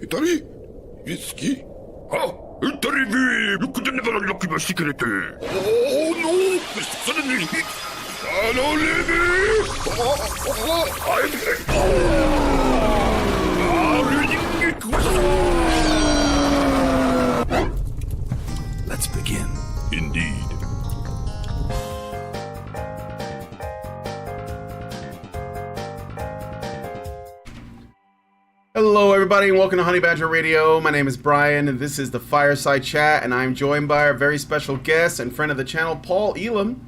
Italy? Whiskey? Ah, Italy, you could never unlock my secret. Oh no, suddenly hit. No, leave me. Let's begin. Indeed. Hello everybody and welcome to Honey Badger Radio. My name is Brian and this is the Fireside Chat, and I'm joined by our very special guest and friend of the channel, Paul Elam.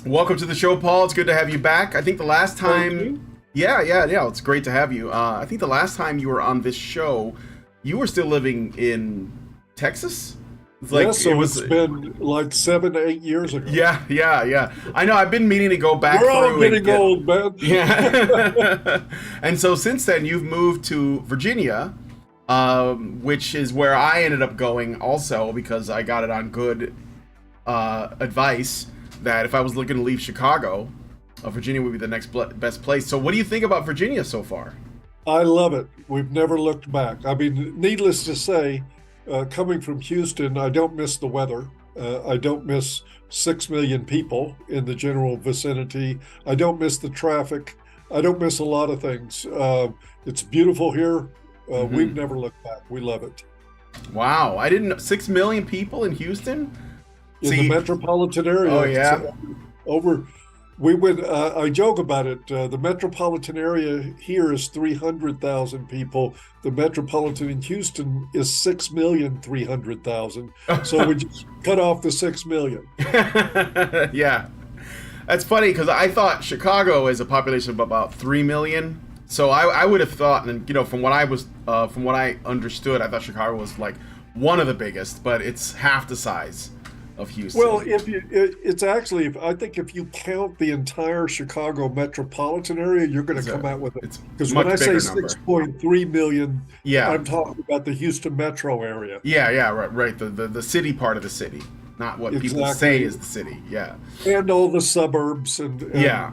Welcome to the show, Paul. It's good to have you back. I think the last time... Yeah, it's great to have you. I think the last time you were on this show, you were still living in Texas? It's been like 7 to 8 years ago. Yeah. I know, I've been meaning to go back. We're all getting old, man. Yeah. And so since then, you've moved to Virginia, which is where I ended up going also, because I got it on good advice that if I was looking to leave Chicago, Virginia would be the next best place. So what do you think about Virginia so far? I love it. We've never looked back. I mean, needless to say, coming from Houston, I don't miss the weather. I don't miss 6 million people in the general vicinity. I don't miss the traffic. I don't miss a lot of things. It's beautiful here. We've never looked back. We love it. Wow. I didn't know 6 million people in Houston? In the metropolitan area. Oh, yeah. We went, I joke about it. The metropolitan area here is 300,000 people. The metropolitan in Houston is 6,300,000. So we just cut off the 6 million. Yeah. That's funny because I thought Chicago is a population of about 3 million. So I would have thought, and from what I understood, I thought Chicago was like one of the biggest, but it's half the size of Houston. Well, it's actually, I think if you count the entire Chicago metropolitan area, you're going to come out with it. Because when I say 6.3 million, I'm talking about the Houston metro area. Yeah, right. The city part of the city, not what people say is the city. Yeah, and all the suburbs and add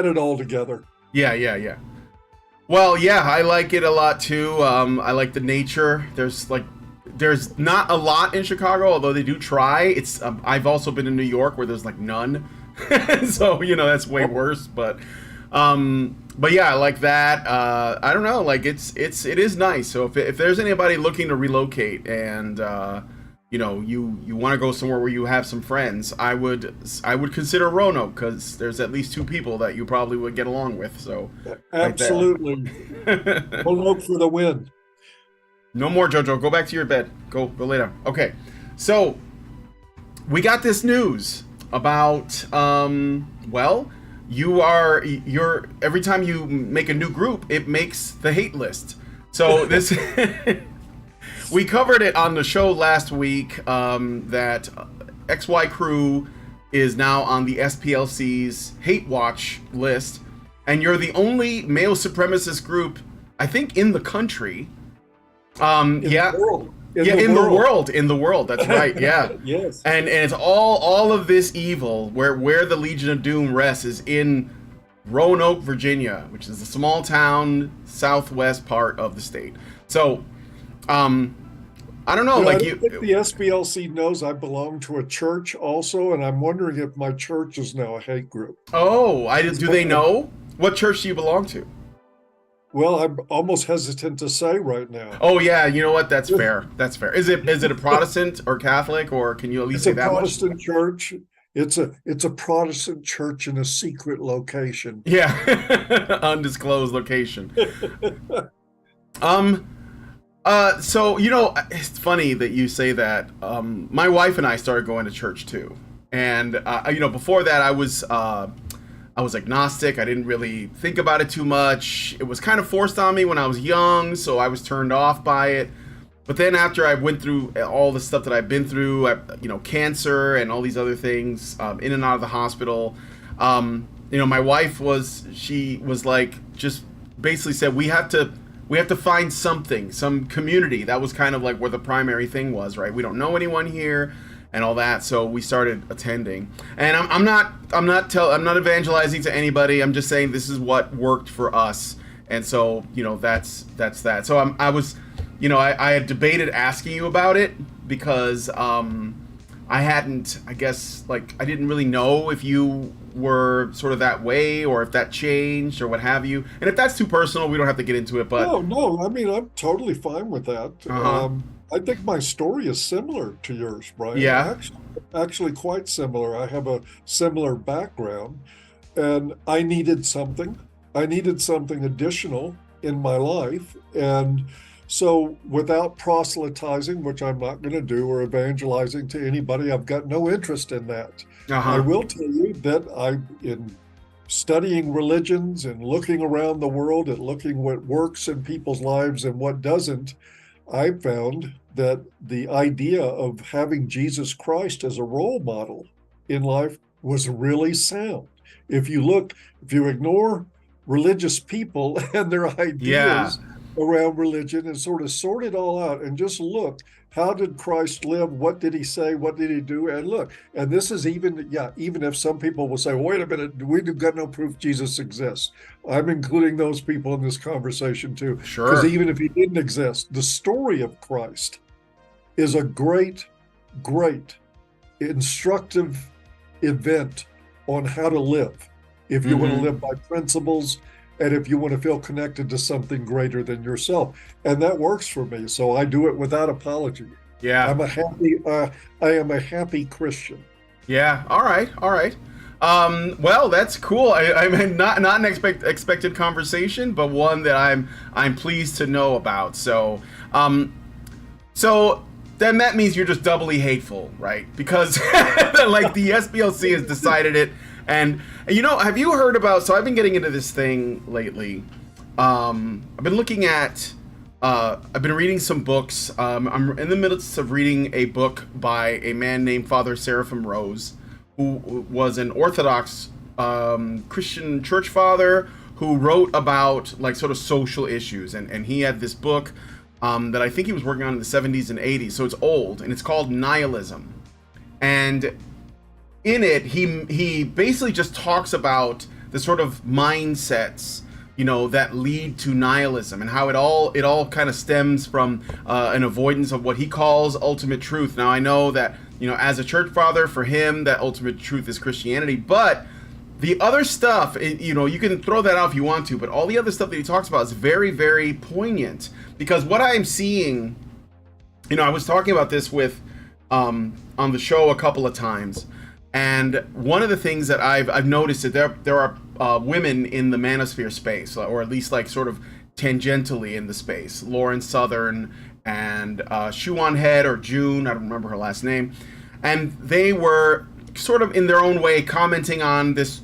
it all together. Yeah. Well, yeah, I like it a lot too. I like the nature. There's not a lot in Chicago, although they do try. It's I've also been in New York where there's like none, so that's way worse. But yeah, I like that. I don't know, like it is nice. So if there's anybody looking to relocate and you want to go somewhere where you have some friends, I would consider Roanoke, because there's at least 2 people that you probably would get along with. So absolutely, Roanoke for the win. No more, Jojo. Go back to your bed. Go lay down. Okay. So, we got this news about, you're every time you make a new group, it makes the hate list. So, this, we covered it on the show last week, that XYCrew is now on the SPLC's hate watch list, and you're the only male supremacist group, I think, in the country. In the world. That's right. Yeah. Yes. And it's all of this evil where the Legion of Doom rests is in Roanoke, Virginia, which is a small town southwest part of the state. So, I don't know. I think the SPLC knows I belong to a church also, and I'm wondering if my church is now a hate group. Oh, do they know? What church do you belong to? Well, I'm almost hesitant to say right now. Oh yeah, you know what? That's fair. That's fair. Is it a Protestant or Catholic, or can you at least say that much? It's a Protestant church. It's a Protestant church in a secret location. Yeah, undisclosed location. So it's funny that you say that. My wife and I started going to church too, and before that I was agnostic. I didn't really think about it too much. It was kind of forced on me when I was young, so I was turned off by it. But then after I went through all the stuff that I've been through, cancer and all these other things, in and out of the hospital, my wife was like, just basically said, we have to find some community. That was kind of like where the primary thing was, right? We don't know anyone here. and all that. So we started attending, and I'm not evangelizing to anybody. I'm just saying this is what worked for us, And so, that's that. So I was, I had debated asking you about it because I hadn't, I guess, like, I didn't really know if you were sort of that way or if that changed or what have you. And if that's too personal, we don't have to get into it, but No, I mean, I'm totally fine with that. I think my story is similar to yours, Brian. Yeah. Actually quite similar. I have a similar background, and I needed something. I needed something additional in my life. And so without proselytizing, which I'm not going to do, or evangelizing to anybody, I've got no interest in that. I will tell you that in studying religions and looking around the world and looking what works in people's lives and what doesn't, I found that the idea of having Jesus Christ as a role model in life was really sound. If you ignore religious people and their ideas around religion and sort of sort it all out and just look, how did Christ live? What did he say? What did he do? And look, and this is even if some people will say, wait a minute, we've got no proof Jesus exists. I'm including those people in this conversation too. Sure. Because even if he didn't exist, the story of Christ is a great, great instructive event on how to live. If you want to live by principles, and if you want to feel connected to something greater than yourself. And that works for me. So I do it without apology. Yeah. I am a happy Christian. Yeah. All right. Well, that's cool. I mean, not an expected conversation, but one that I'm pleased to know about. So then that means you're just doubly hateful, right? Because like the SPLC has decided it. And have you heard about, so I've been getting into this thing lately. I've been looking at, I've been reading some books. I'm in the midst of reading a book by a man named Father Seraphim Rose, who was an Orthodox Christian church father who wrote about like sort of social issues. And he had this book that I think he was working on in the 70s and 80s. So it's old, and it's called Nihilism. And in it, he basically just talks about the sort of mindsets, that lead to nihilism, and how it all kind of stems from an avoidance of what he calls ultimate truth. Now, I know that, as a church father, for him, that ultimate truth is Christianity, but the other stuff, you can throw that out if you want to, but all the other stuff that he talks about is very, very poignant, because what I'm seeing, I was talking about this with on the show a couple of times. And one of the things that I've noticed is there are women in the Manosphere space, or at least like sort of tangentially in the space. Lauren Southern and Shuan Head, or June, I don't remember her last name. And they were sort of in their own way commenting on this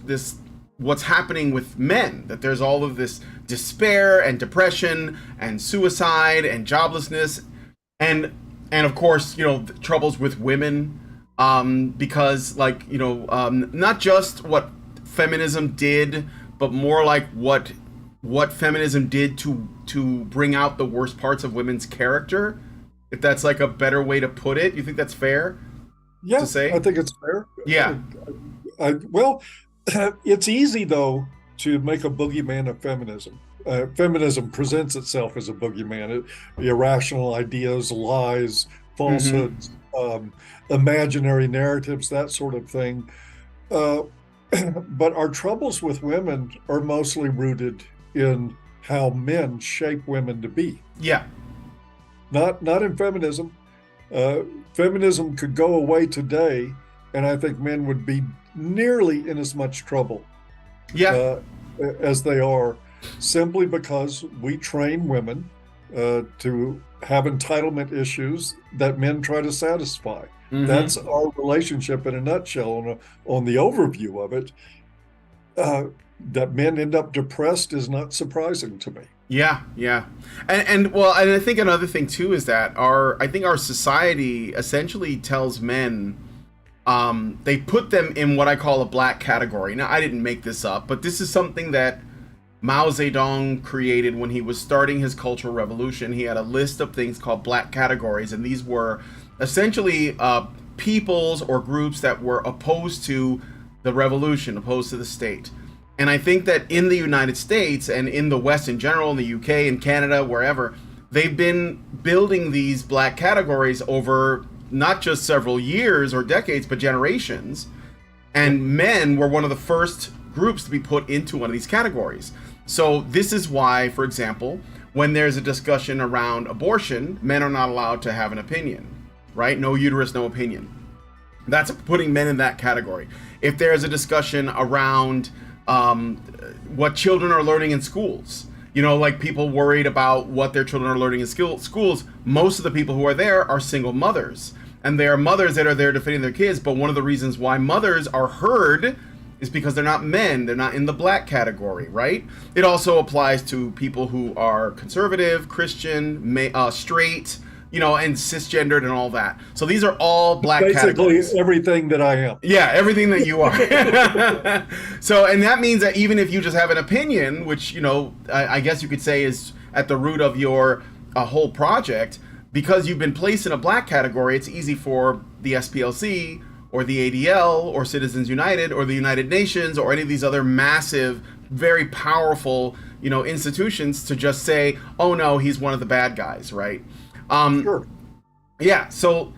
what's happening with men, that there's all of this despair and depression and suicide and joblessness and of course, troubles with women. Because not just what feminism did, but more like what feminism did to bring out the worst parts of women's character. If that's like a better way to put it, you think that's fair? Yeah, to say? I think it's fair. Yeah. Well, it's easy though to make a boogeyman of feminism. Feminism presents itself as a boogeyman. Irrational ideas, lies, falsehoods. Imaginary narratives, that sort of thing. But our troubles with women are mostly rooted in how men shape women to be. Yeah. Not in feminism. Feminism could go away today, and I think men would be nearly in as much trouble as they are, simply because we train women to have entitlement issues that men try to satisfy. That's our relationship in a nutshell. On the overview of it, that men end up depressed is not surprising to me. Yeah. And I think another thing too is that I think our society essentially tells men, they put them in what I call a black category. Now, I didn't make this up, but this is something that Mao Zedong created when he was starting his Cultural Revolution. He had a list of things called black categories, and these were essentially peoples or groups that were opposed to the revolution, opposed to the state. And I think that in the United States and in the West in general, in the UK and Canada, wherever, they've been building these black categories over not just several years or decades, but generations. And men were one of the first groups to be put into one of these categories. So this is why, for example, when there's a discussion around abortion, men are not allowed to have an opinion, right? No uterus, no opinion. That's putting men in that category. If there's a discussion around what children are learning in schools, you know, like people worried about what their children are learning in schools, most of the people who are there are single mothers. And they are mothers that are there defending their kids. But one of the reasons why mothers are heard is because they're not men. They're not in the black category, right? It also applies to people who are conservative, Christian, straight, you know, and cisgendered and all that. So these are all black categories. Basically everything that I am. Yeah, everything that you are. So, and that means that even if you just have an opinion, which, you know, I guess you could say is at the root of your whole project, because you've been placed in a black category, it's easy for the SPLC or the ADL or Citizens United or the United Nations or any of these other massive, very powerful, you know, institutions to just say, oh no, he's one of the bad guys, right? Sure. Yeah, so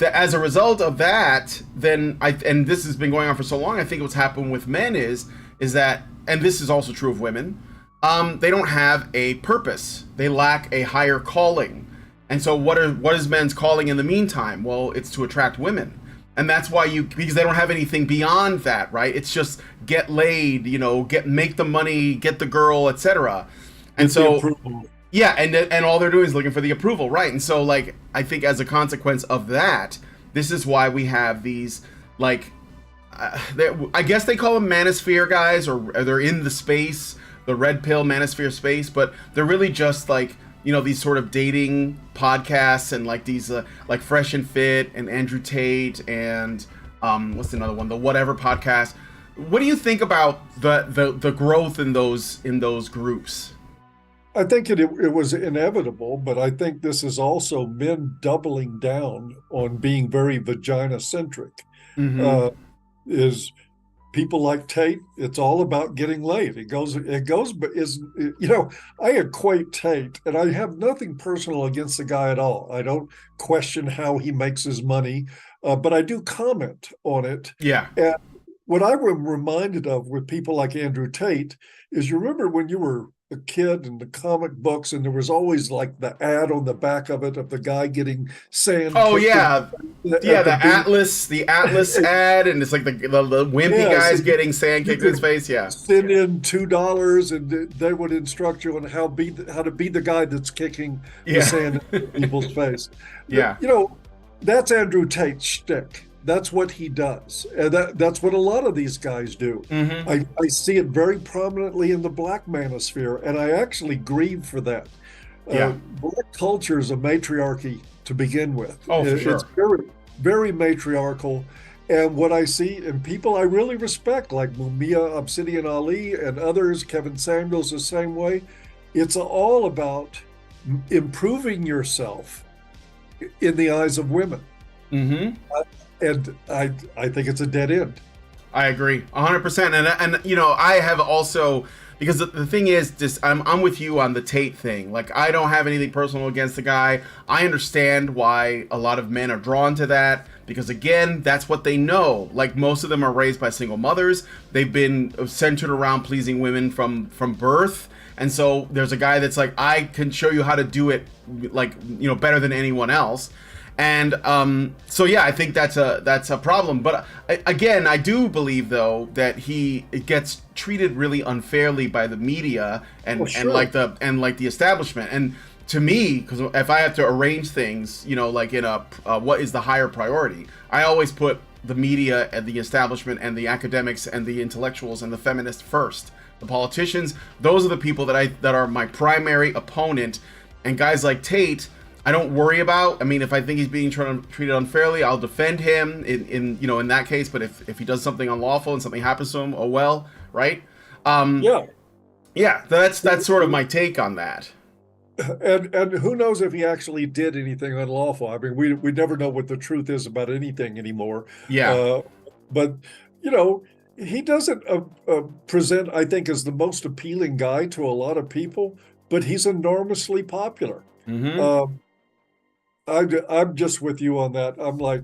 as a result of that, then and this has been going on for so long, I think what's happened with men is that, and this is also true of women, they don't have a purpose. They lack a higher calling. And so what is men's calling in the meantime? Well, it's to attract women. And that's why because they don't have anything beyond that, right? It's just get laid, you know, make the money, get the girl, etc. And so yeah, and all they're doing is looking for the approval, right? And so, like, I think as a consequence of that, this is why we have these, like, I guess they call them Manosphere guys, or they're in the space, the red pill Manosphere space, but they're really just like, you know, these sort of dating podcasts and like these, like Fresh and Fit and Andrew Tate and what's another one, the Whatever podcast. What do you think about the growth in those groups? I think it was inevitable, but I think this is also men doubling down on being very vagina-centric. Mm-hmm. Is people like Tate, it's all about getting laid. It goes, but you know, I equate Tate, and I have nothing personal against the guy at all. I don't question how he makes his money, but I do comment on it. Yeah. And what I'm reminded of with people like Andrew Tate is, you remember when you were a kid in the comic books, and there was always like the ad on the back of it of the guy getting sand. Oh yeah, the Atlas ad, and it's like the wimpy guys getting sand kicked in his face. Yeah, send in $2, and they would instruct you on how to be the guy that's kicking the sand in people's face. Yeah, you know, that's Andrew Tate's shtick. That's what he does. And that's what a lot of these guys do. Mm-hmm. I see it very prominently in the black manosphere, and I actually grieve for that. Black culture is a matriarchy to begin with. Oh, for sure. It's very, very matriarchal. And what I see in people I really respect, like Mumia Obsidian Ali and others, Kevin Samuels the same way, it's all about improving yourself in the eyes of women. Mm-hmm. And I think it's a dead end. I agree 100%. And you know, I have also, because the thing is, just I'm with you on the Tate thing. Like, I don't have anything personal against the guy. I understand why a lot of men are drawn to that, because again, that's what they know. Like, most of them are raised by single mothers. They've been centered around pleasing women from birth. And so there's a guy that's like, I can show you how to do it, like, you know, better than anyone else. And so yeah, I think that's a problem. But again, I do believe though that he gets treated really unfairly by the media and like the establishment. And to me, because if I have to arrange things, you know, like in a what is the higher priority, I always put the media and the establishment and the academics and the intellectuals and the feminists first. The politicians, those are the people that are my primary opponent. And guys like Tate, I don't worry about. I mean, if I think he's being treated unfairly, I'll defend him in you know, in that case. But if he does something unlawful and something happens to him, oh well, right? Yeah. That's sort of my take on that. And who knows if he actually did anything unlawful? I mean, we never know what the truth is about anything anymore. Yeah. But you know, he doesn't present, I think, as the most appealing guy to a lot of people, but he's enormously popular. Mm-hmm. I'm just with you on that. I'm like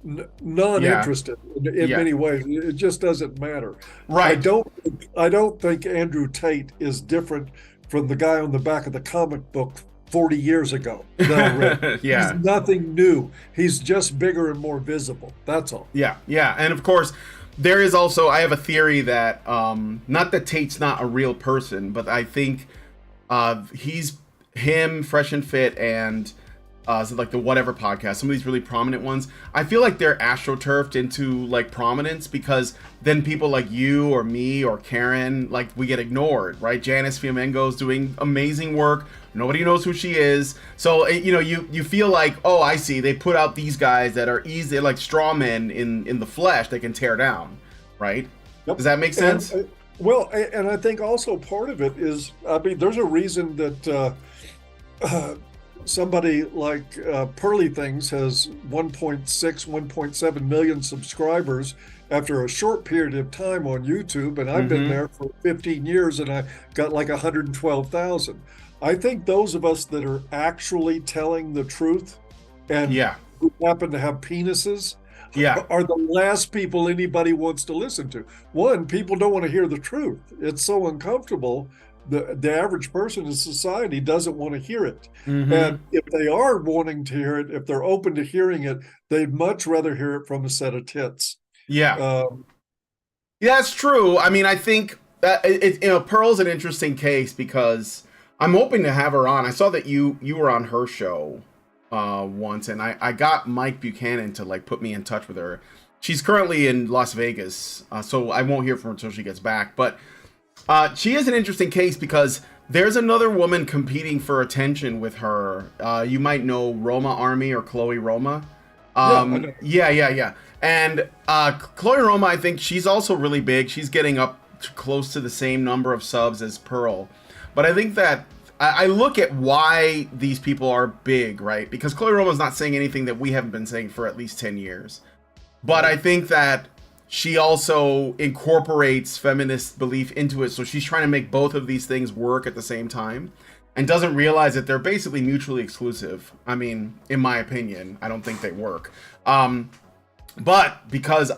Yeah. non-interested in Yeah. many ways. It just doesn't matter. Right. I don't think Andrew Tate is different from the guy on the back of the comic book 40 years ago that I read. He's Yeah. nothing new. He's just bigger and more visible. That's all. Yeah. Yeah. And of course, there is also, I have a theory that, not that Tate's not a real person, but I think he's him, Fresh and Fit, and so like the Whatever podcast, some of these really prominent ones, I feel like they're astroturfed into like prominence because then people like you or me or Karen, like we get ignored, right? Janice Fiamengo's doing amazing work. Nobody knows who she is. So, you know, you feel like, oh, I see. They put out these guys that are easy, like straw men in the flesh they can tear down, right? Yep. Does that make sense? And I think also part of it is, I mean, there's a reason that somebody like Pearly Things has 1.6, 1.7 million subscribers after a short period of time on YouTube, and I've been there for 15 years and I got like 112,000. I think those of us that are actually telling the truth and who happen to have penises are the last people anybody wants to listen to. One, people don't want to hear the truth. It's so uncomfortable. The average person in society doesn't want to hear it. And if they are wanting to hear it, if they're open to hearing it, they'd much rather hear it from a set of tits. Yeah, that's true. I mean, I think that Pearl's an interesting case because I'm hoping to have her on. I saw that you were on her show once, and I got Mike Buchanan to like put me in touch with her. She's currently in Las Vegas, so I won't hear from her until she gets back. But she is an interesting case because there's another woman competing for attention with her. You might know Roma Army or Chloe Roma. Yeah. And Chloe Roma, I think she's also really big. She's getting up close to the same number of subs as Pearl. But I think that I look at why these people are big, right? Because Chloe Roma's not saying anything that we haven't been saying for at least 10 years. But I think that she also incorporates feminist belief into it. So she's trying to make both of these things work at the same time and doesn't realize that they're basically mutually exclusive. I mean, in my opinion, I don't think they work. But because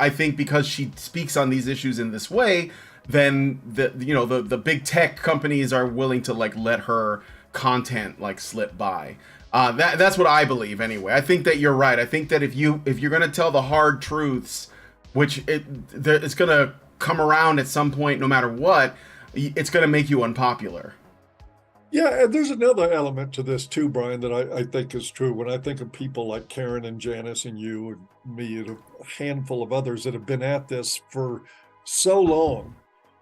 she speaks on these issues in this way, then the big tech companies are willing to like let her content like slip by. That's what I believe anyway. I think that you're right. I think that if you're gonna tell the hard truths, which it's gonna come around at some point, no matter what, it's gonna make you unpopular. Yeah, and there's another element to this too, Brian, that I think is true. When I think of people like Karen and Janice and you and me and a handful of others that have been at this for so long,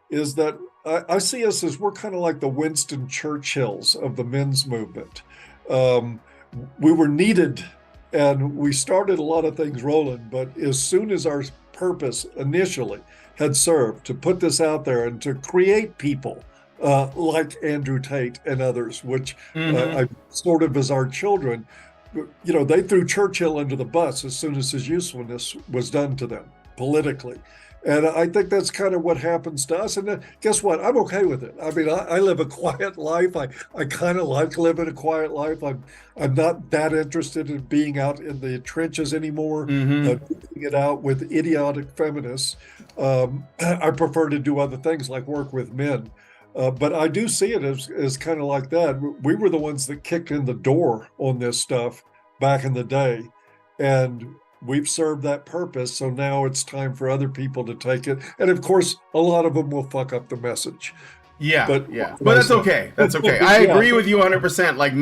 is that I see us as we're kind of like the Winston Churchills of the men's movement. We were needed and we started a lot of things rolling, but as soon as our purpose initially had served to put this out there and to create people like Andrew Tate and others, which I sort of as our children, you know, they threw Churchill under the bus as soon as his usefulness was done to them politically. And I think that's kind of what happens to us. And guess what? I'm okay with it. I mean, I live a quiet life. I kind of like living a quiet life. I'm not that interested in being out in the trenches anymore, doing it out with idiotic feminists. I prefer to do other things like work with men. But I do see it as kind of like that. We were the ones that kicked in the door on this stuff back in the day. And we've served that purpose. So now it's time for other people to take it. And of course, a lot of them will fuck up the message. But that's okay. That's okay. I agree with you 100%. Like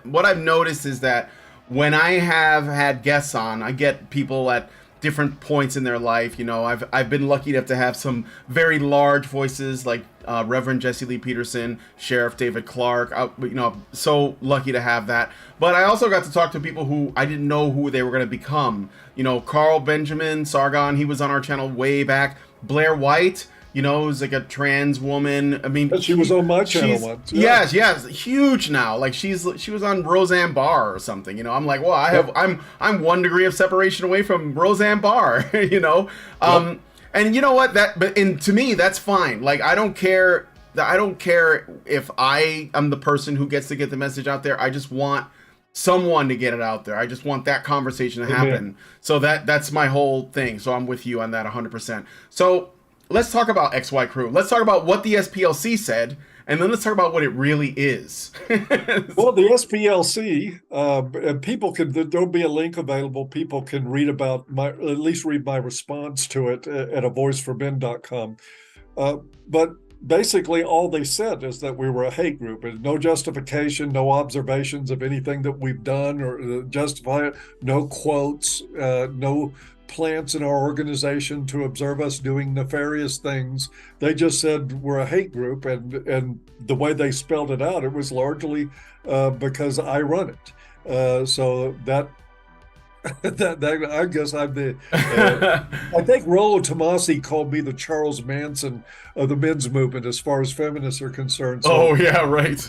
what I've noticed is that when I have had guests on, I get people at different points in their life. You know, I've been lucky enough to have some very large voices like Reverend Jesse Lee Peterson, Sheriff David Clark. You know, so lucky to have that. But I also got to talk to people who I didn't know who they were going to become. You know, Carl Benjamin Sargon, he was on our channel way back. Blair White, you know, who's like a trans woman. I mean, she was on my channel once. Yeah. Yes, huge now. Like she was on Roseanne Barr or something. You know, I'm like, well, I'm 1 degree of separation away from Roseanne Barr. You know, And you know what? To me, that's fine. Like, I don't care. I don't care if I am the person who gets to get the message out there. I just want someone to get it out there. I just want that conversation to happen. Amen. So that's my whole thing. So I'm with you on that 100%. So let's talk about XYCrew. Let's talk about what the SPLC said, and then let's talk about what it really is. Well, the SPLC, people can, there'll be a link available. People can read about at least read my response to it at avoiceformen.com. But basically all they said is that we were a hate group, and no justification, no observations of anything that we've done or justify it, no quotes, no plants in our organization to observe us doing nefarious things. They just said we're a hate group, and the way they spelled it out, it was largely because I run it. So that I guess I'm the. I think Rollo Tomasi called me the Charles Manson of the men's movement as far as feminists are concerned. So, oh yeah, right.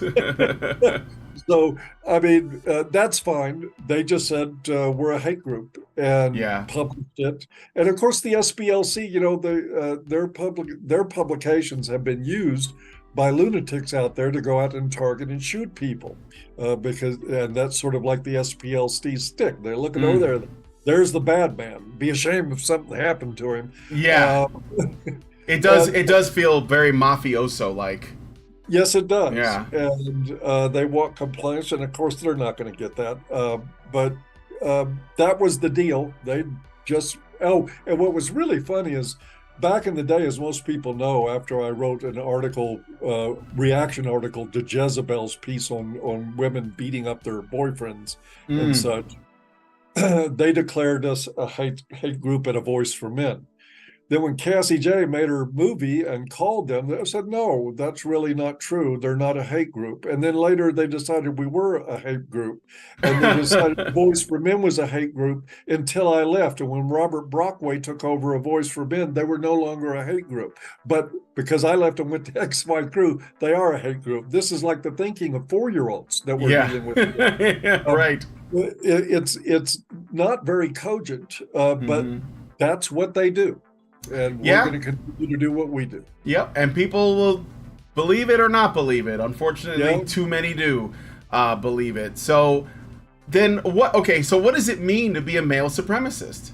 So I mean, that's fine. They just said we're a hate group and published it. And of course, the SPLC, you know, their publications have been used by lunatics out there to go out and target and shoot people, and that's sort of like the SPLC stick. They're looking over there. There's the bad man. Be ashamed if something happened to him. Yeah, it does. It does feel very mafioso like. Yes, it does. Yeah, and they want compliance, and of course they're not going to get that. But that was the deal. They just and what was really funny is, back in the day, as most people know, after I wrote an article, reaction article to Jezebel's piece on women beating up their boyfriends and such, they declared us a hate group and a voice for men. Then when Cassie J made her movie and called them, they said, no, that's really not true. They're not a hate group. And then later they decided we were a hate group. And they decided Voice for Men was a hate group until I left. And when Robert Brockway took over A Voice for Men, they were no longer a hate group. But because I left and went to XYCrew, they are a hate group. This is like the thinking of 4-year-olds that we're dealing with. Right. It's not very cogent, but that's what they do. And we're going to continue to do what we do. Yep, and people will believe it or not believe it. Unfortunately, too many do believe it. So then what? Okay, so what does it mean to be a male supremacist?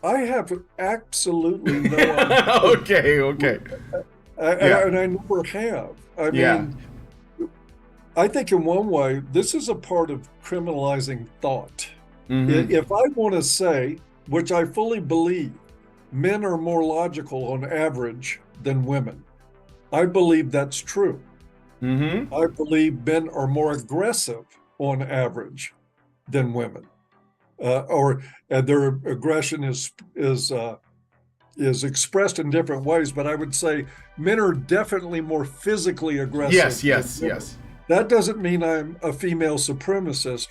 I have absolutely no idea. Okay. And I never have. I mean, I think in one way, this is a part of criminalizing thought. If I want to say, which I fully believe, men are more logical on average than women, I believe that's true. I believe men are more aggressive on average than women, or their aggression is expressed in different ways. But I would say men are definitely more physically aggressive. Yes. That doesn't mean I'm a female supremacist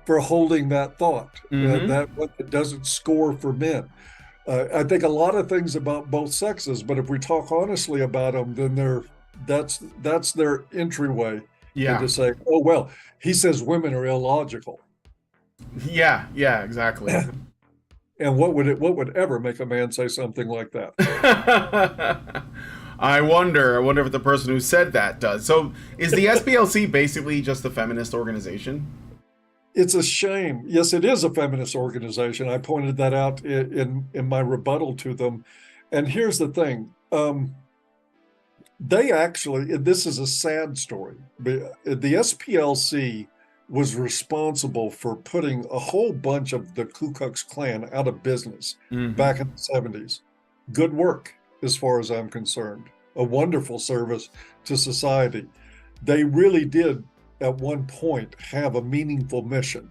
for holding that thought. That doesn't score for men. I think a lot of things about both sexes, but if we talk honestly about them, then that's their entryway into say, oh well, he says women are illogical. Yeah, exactly. And what would ever make a man say something like that? I wonder if the person who said that does. So is the SPLC basically just a feminist organization? It's a shame. Yes, it is a feminist organization. I pointed that out in my rebuttal to them. And here's the thing. They actually, this is a sad story. The SPLC was responsible for putting a whole bunch of the Ku Klux Klan out of business back in the 70s. Good work, as far as I'm concerned. A wonderful service to society. They really did, at one point, have a meaningful mission.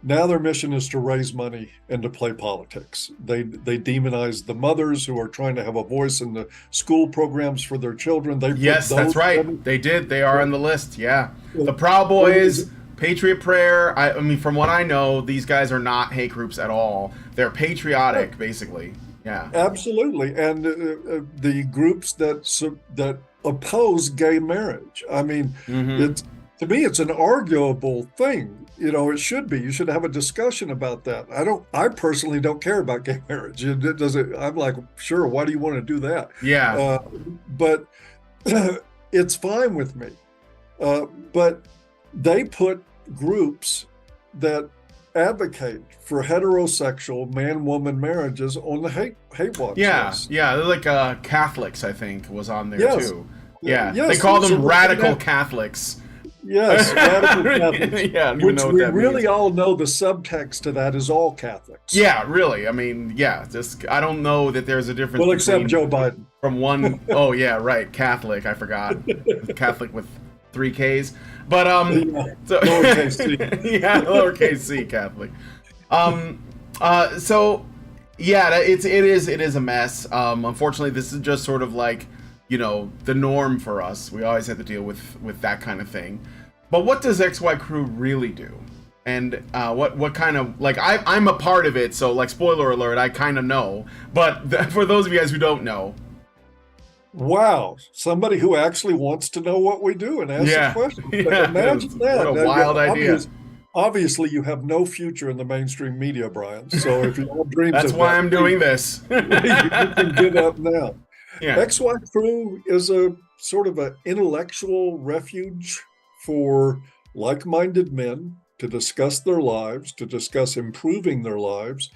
Now their mission is to raise money and to play politics. They demonize the mothers who are trying to have a voice in the school programs for their children. Yes, that's right. They did. They are on the list. Yeah. The Proud Boys, Patriot Prayer. I mean, from what I know, these guys are not hate groups at all. They're patriotic, basically. Yeah. Absolutely. And the groups that oppose gay marriage. I mean, to me, it's an arguable thing. It should be. You should have a discussion about that. I personally don't care about gay marriage. I'm like, sure, why do you want to do that? Yeah. But it's fine with me. But they put groups that advocate for heterosexual man-woman marriages on the hate watch list. Yeah, they're like Catholics, I think, was on there too. Yeah, Yes, they call so them radical that- Catholics. Yes, radical Catholics. Yeah, I don't even Which know what we that really means. all know the subtext to that is all Catholics. Yeah, really. I mean, yeah, just I don't know that there's a difference. Well, except between, Joe Biden. From one, oh yeah, right, Catholic. I forgot, Catholic with 3 Ks. But so Lowercase c. yeah, lowercase c Catholic. So yeah, it is a mess. Unfortunately, this is just sort of like, the norm for us. We always have to deal with that kind of thing. But what does XYCrew really do? And what kind of, like, I'm a part of it, so, like, spoiler alert, I kind of know. But for those of you guys who don't know. Wow, somebody who actually wants to know what we do and ask a question. Yeah, Imagine that. What a wild idea. Obviously, you have no future in the mainstream media, Brian. So if you have dreams That's of why that, I'm doing this. you can get up now. Yeah. XYCrew is a sort of an intellectual refuge for like-minded men to discuss their lives, to discuss improving their lives.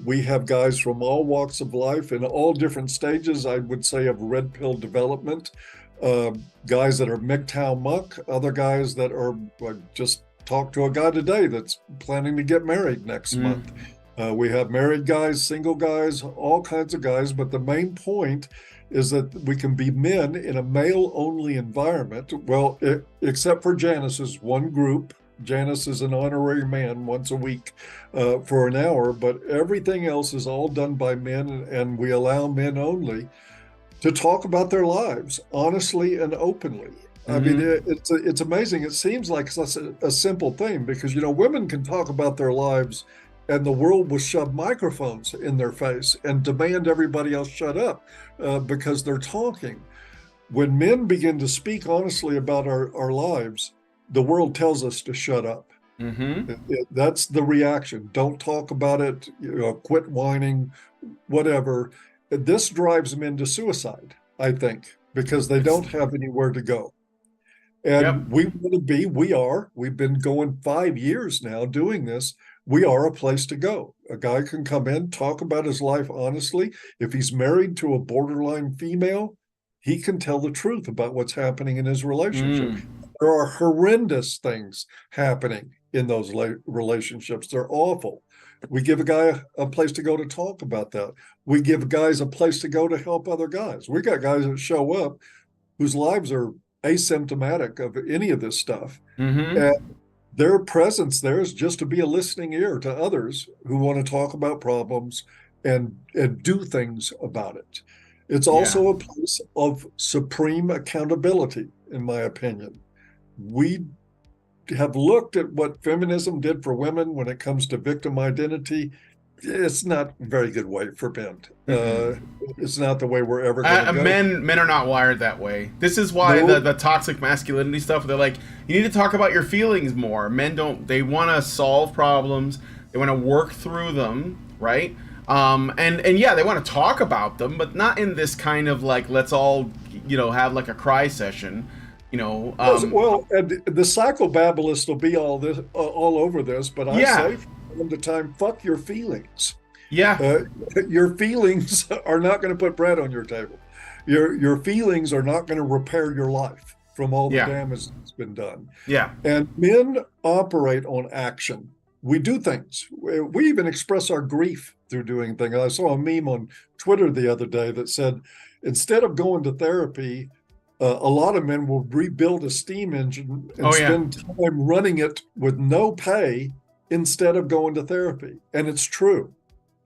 We have guys from all walks of life in all different stages, I would say, of red pill development. Guys that are MGTOW muck, other guys that are just talked to a guy today that's planning to get married next month. We have married guys, single guys, all kinds of guys. But the main point is that we can be men in a male-only environment. Well, except for Janice's one group. Janice is an honorary man once a week for an hour, but everything else is all done by men, and we allow men only to talk about their lives honestly and openly. I mean, it's amazing. It seems like such a simple thing because, women can talk about their lives and the world will shove microphones in their face and demand everybody else shut up because they're talking. When men begin to speak honestly about our lives, the world tells us to shut up. That's the reaction. Don't talk about it, quit whining, whatever. This drives men to suicide, I think, because they don't have anywhere to go. And we've been going 5 years now doing this. We are a place to go. A guy can come in, talk about his life honestly. If he's married to a borderline female, he can tell the truth about what's happening in his relationship. There are horrendous things happening in those relationships. They're awful. We give a guy a place to go to talk about that. We give guys a place to go to help other guys. We got guys that show up whose lives are asymptomatic of any of this stuff. And their presence there is just to be a listening ear to others who want to talk about problems and do things about it. It's also a place of supreme accountability, in my opinion. We have looked at what feminism did for women when it comes to victim identity. It's not a very good way for men. It's not the way we're ever going to go. Men are not wired that way. This is why the toxic masculinity stuff, they're like, you need to talk about your feelings more. Men don't, they want to solve problems. They want to work through them, right? And yeah, they want to talk about them, but not in this kind of like, let's all, have like a cry session. Well, and the psychobabblist will be all over this, but I say from the time, fuck your feelings. Your feelings are not going to put bread on your table. Your feelings are not going to repair your life from all the damage that's been done. And men operate on action. We do things. We even express our grief through doing things. I saw a meme on Twitter the other day that said, instead of going to therapy, a lot of men will rebuild a steam engine and spend time running it with no pay instead of going to therapy. And it's true.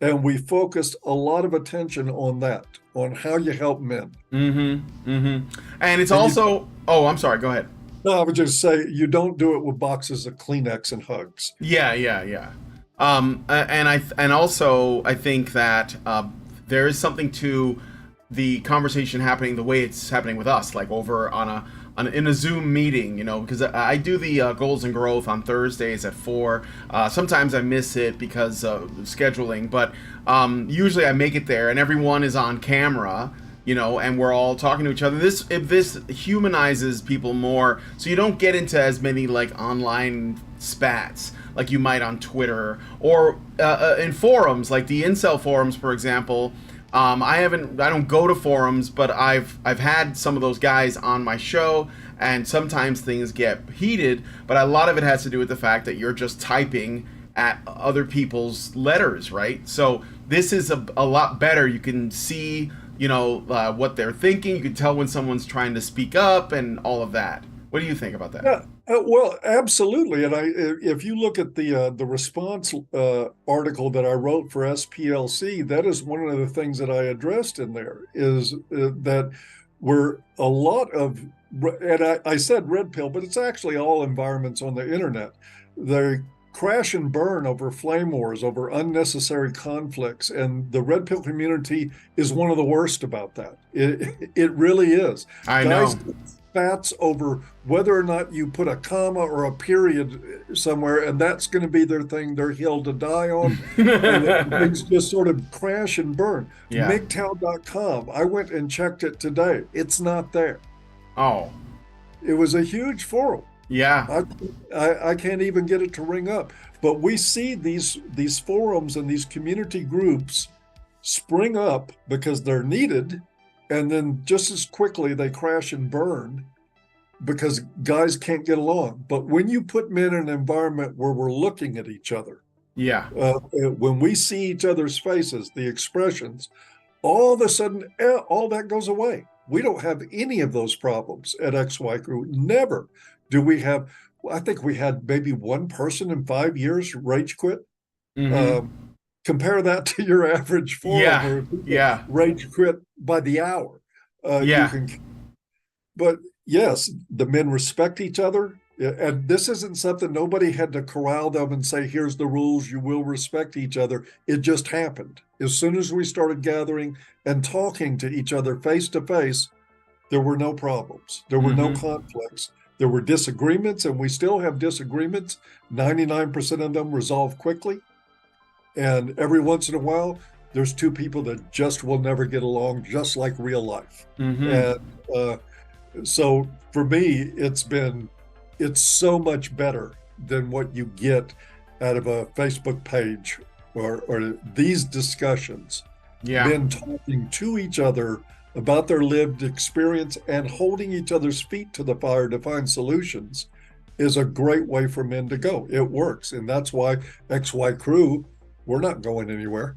And we focused a lot of attention on that, on how you help men. And it's also, I'm sorry, go ahead. No, I would just say you don't do it with boxes of Kleenex and hugs. And also I think that there is something to the conversation happening the way it's happening with us, like over on in a Zoom meeting, because I do the goals and growth on Thursdays at 4. Sometimes I miss it because of scheduling, but usually I make it there, and everyone is on camera, and we're all talking to each other. This humanizes people more, so you don't get into as many like online spats like you might on Twitter or in forums like the incel forums, for example. I don't go to forums, but I've had some of those guys on my show, and sometimes things get heated, but a lot of it has to do with the fact that you're just typing at other people's letters, right? So this is a lot better. You can see, what they're thinking. You can tell when someone's trying to speak up and all of that. What do you think about that? Yeah, well, absolutely. And if you look at the response article that I wrote for SPLC, that is one of the things that I addressed in there is that we're a lot of, and I said red pill, but it's actually all environments on the internet. They crash and burn over flame wars, over unnecessary conflicts, and the red pill community is one of the worst about that. It really is. I know. Spats over whether or not you put a comma or a period somewhere, and that's going to be their thing, their hill to die on. And things just sort of crash and burn. Yeah. MGTOW.com, I went and checked it today. It's not there. Oh. It was a huge forum. Yeah. I can't even get it to ring up. But we see these forums and these community groups spring up because they're needed, and then just as quickly they crash and burn because guys can't get along. But when you put men in an environment where we're looking at each other, yeah, when we see each other's faces, the expressions, all of a sudden, all that goes away. We don't have any of those problems at XYCrew. Never do we have. I think we had maybe one person in 5 years rage quit. Mm-hmm. Compare that to your average forum. Yeah. Rage quit by the hour. But yes, the men respect each other. And this isn't something nobody had to corral them and say, here's the rules, you will respect each other. It just happened. As soon as we started gathering and talking to each other face to face, there were no problems. There were no conflicts. There were disagreements, and we still have disagreements. 99% of them resolve quickly. And every once in a while, there's two people that just will never get along, just like real life. And so for me, it's so much better than what you get out of a Facebook page or these discussions. Yeah. Men talking to each other about their lived experience and holding each other's feet to the fire to find solutions is a great way for men to go. It works. And that's why XYCrew, we're not going anywhere.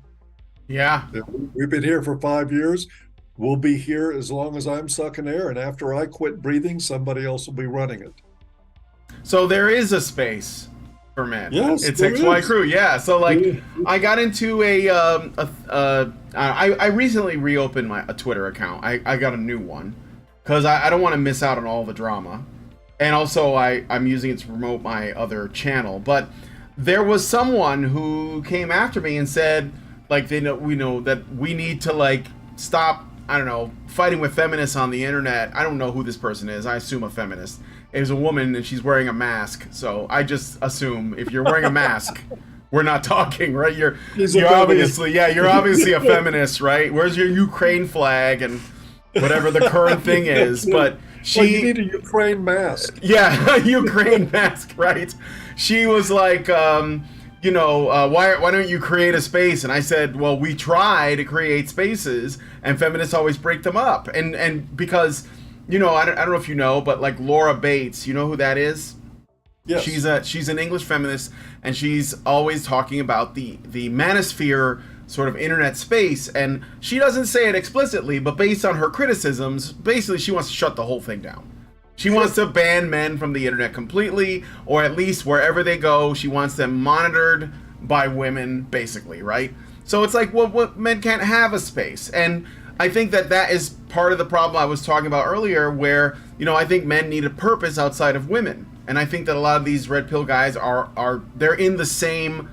Yeah. We've been here for 5 years. We'll be here as long as I'm sucking air. And after I quit breathing, somebody else will be running it. So there is a space for men. Yes, it's there XYCrew. is. Yeah. So like, I got into I recently reopened a Twitter account. I got a new one because I don't want to miss out on all the drama, and also I'm using it to promote my other channel. But there was someone who came after me and said, like, we know that we need to like stop, I don't know, fighting with feminists on the internet. I don't know who this person is. I assume a feminist. It was a woman and she's wearing a mask. So I just assume if you're wearing a mask, we're not talking, right? You're obviously a feminist, right? Where's your Ukraine flag and whatever the current thing is? But you need a Ukraine mask. Yeah, Ukraine mask, right? She was like, why don't you create a space? And I said, well, we try to create spaces, and feminists always break them up. And because, I don't know if you know, but like Laura Bates, you know who that is? Yes. She's an English feminist, and she's always talking about the Manosphere sort of internet space, and she doesn't say it explicitly, but based on her criticisms, basically she wants to shut the whole thing down. She wants to ban men from the internet completely, or at least wherever they go, she wants them monitored by women, basically, right? So it's like, well, men can't have a space, and I think that is part of the problem I was talking about earlier, where, I think men need a purpose outside of women. And I think that a lot of these red pill guys they're in the same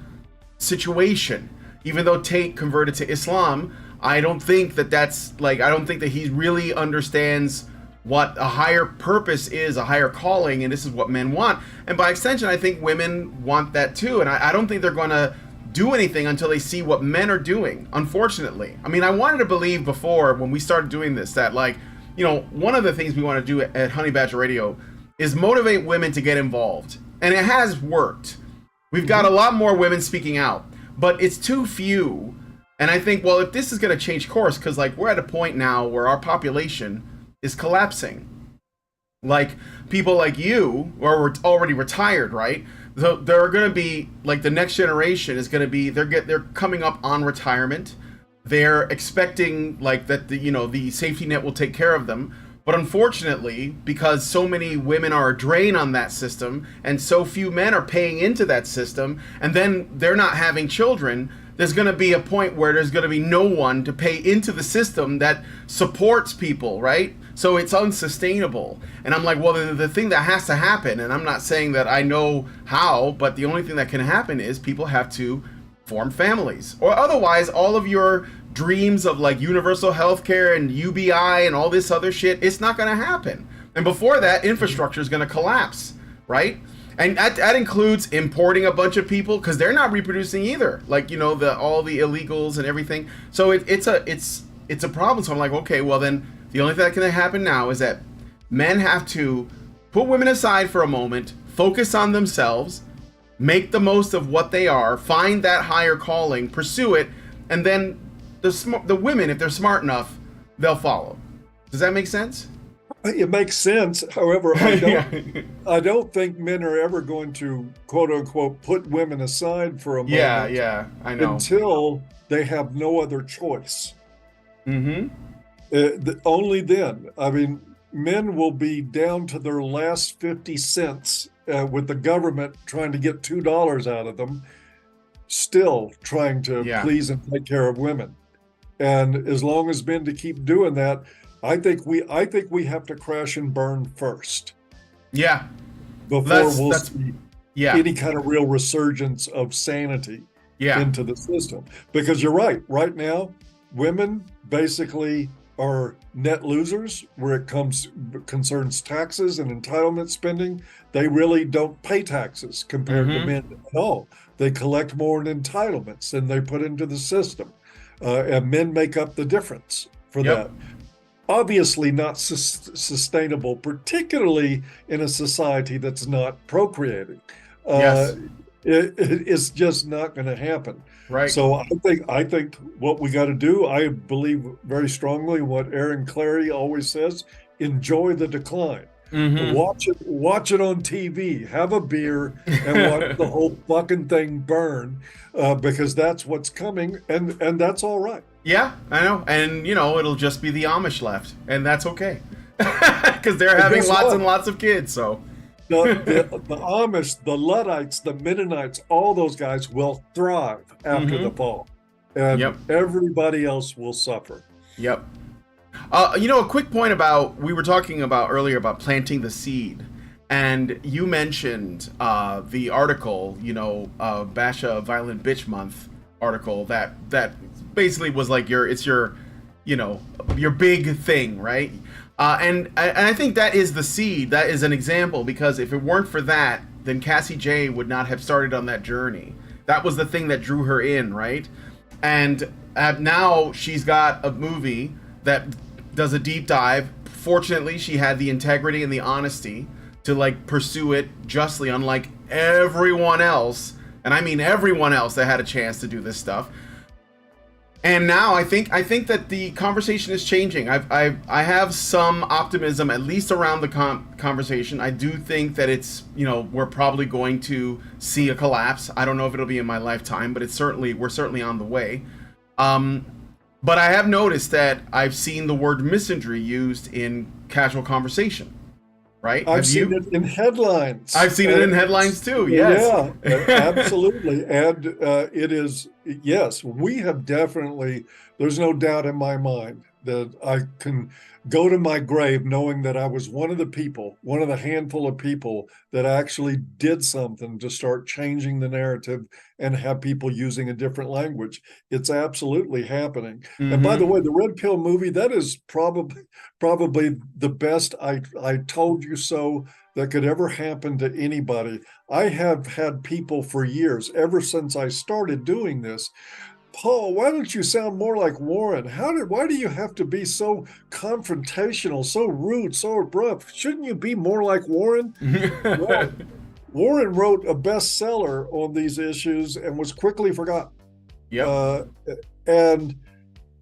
situation. Even though Tate converted to Islam, I don't think that he really understands what a higher purpose is, a higher calling, and this is what men want. And by extension, I think women want that too. And I don't think they're going to do anything until they see what men are doing, unfortunately. I mean, I wanted to believe before when we started doing this that, like, you know, one of the things we want to do at Honey Badger Radio is motivate women to get involved. And it has worked. We've got a lot more women speaking out, but it's too few. And I think, well, if this is going to change course, because like we're at a point now where our population is collapsing. Like people like you, or we're already retired, right? So they're going to be like the next generation is going to be they're coming up on retirement. They're expecting like that the safety net will take care of them. But unfortunately, because so many women are a drain on that system and so few men are paying into that system, and then they're not having children, there's going to be a point where there's going to be no one to pay into the system that supports people, right? So it's unsustainable. And I'm like, well, the thing that has to happen, and I'm not saying that I know how, but the only thing that can happen is people have to form families. Or otherwise, all of your dreams of like universal healthcare and UBI and all this other shit, it's not going to happen. And before that, infrastructure is going to collapse, right? And that includes importing a bunch of people because they're not reproducing either. Like, you know, all the illegals and everything. So it's a problem. So I'm like, okay, well then the only thing that can happen now is that men have to put women aside for a moment, focus on themselves, make the most of what they are, find that higher calling, pursue it, and then the women, if they're smart enough, they'll follow. Does that make sense? It makes sense. However, I don't think men are ever going to, quote unquote, put women aside for a moment. Yeah, I know. Until they have no other choice. Mm-hmm. Only then. I mean, men will be down to their last 50 cents with the government trying to get $2 out of them, still trying to please and take care of women. And as long as men to keep doing that, I think we have to crash and burn first. Yeah. Before we'll see any kind of real resurgence of sanity into the system. Because you're right. Right now, women basically are net losers where it concerns taxes and entitlement spending. They really don't pay taxes compared to men at all. They collect more in entitlements than they put into the system. And men make up the difference for that. Obviously not sustainable, particularly in a society that's not procreating. It's just not going to happen. Right. So I think what we got to do, I believe very strongly what Aaron Clarey always says, enjoy the decline. Watch it on TV, have a beer and watch the whole fucking thing burn, because that's what's coming, and that's all right. Yeah, I know. And you know, it'll just be the Amish left, and that's okay. Because they're having lots and lots of kids, so the Amish, the Luddites, the Mennonites, all those guys will thrive after the fall, and everybody else will suffer. Yep. You know, a quick point about, we were talking about earlier about planting the seed, and you mentioned the article, you know, Basha Violent Bitch Month article that basically was like your big thing, right? And I think that is the seed, that is an example, because if it weren't for that, then Cassie J would not have started on that journey. That was the thing that drew her in, right? And now she's got a movie that does a deep dive. Fortunately, she had the integrity and the honesty to like pursue it justly, unlike everyone else, and I mean everyone else that had a chance to do this stuff. And now I think that the conversation is changing. I have some optimism, at least around the conversation. I do think that it's, you know, we're probably going to see a collapse. I don't know if it'll be in my lifetime, but we're certainly on the way. But I have noticed that I've seen the word misandry used in casual conversation, right? I've seen it in headlines. I've seen it in headlines too, yes. Yeah, absolutely. And it is, yes, we have definitely, there's no doubt in my mind that I can go to my grave knowing that I was one of the people, one of the handful of people that actually did something to start changing the narrative and have people using a different language. It's absolutely happening. And by the way, the Red Pill movie, that is probably the best I told you so that could ever happen to anybody. I have had people for years, ever since I started doing this, Paul, why don't you sound more like Warren? Why do you have to be so confrontational, so rude, so abrupt? Shouldn't you be more like Warren? Well, Warren wrote a bestseller on these issues and was quickly forgotten. Yep. And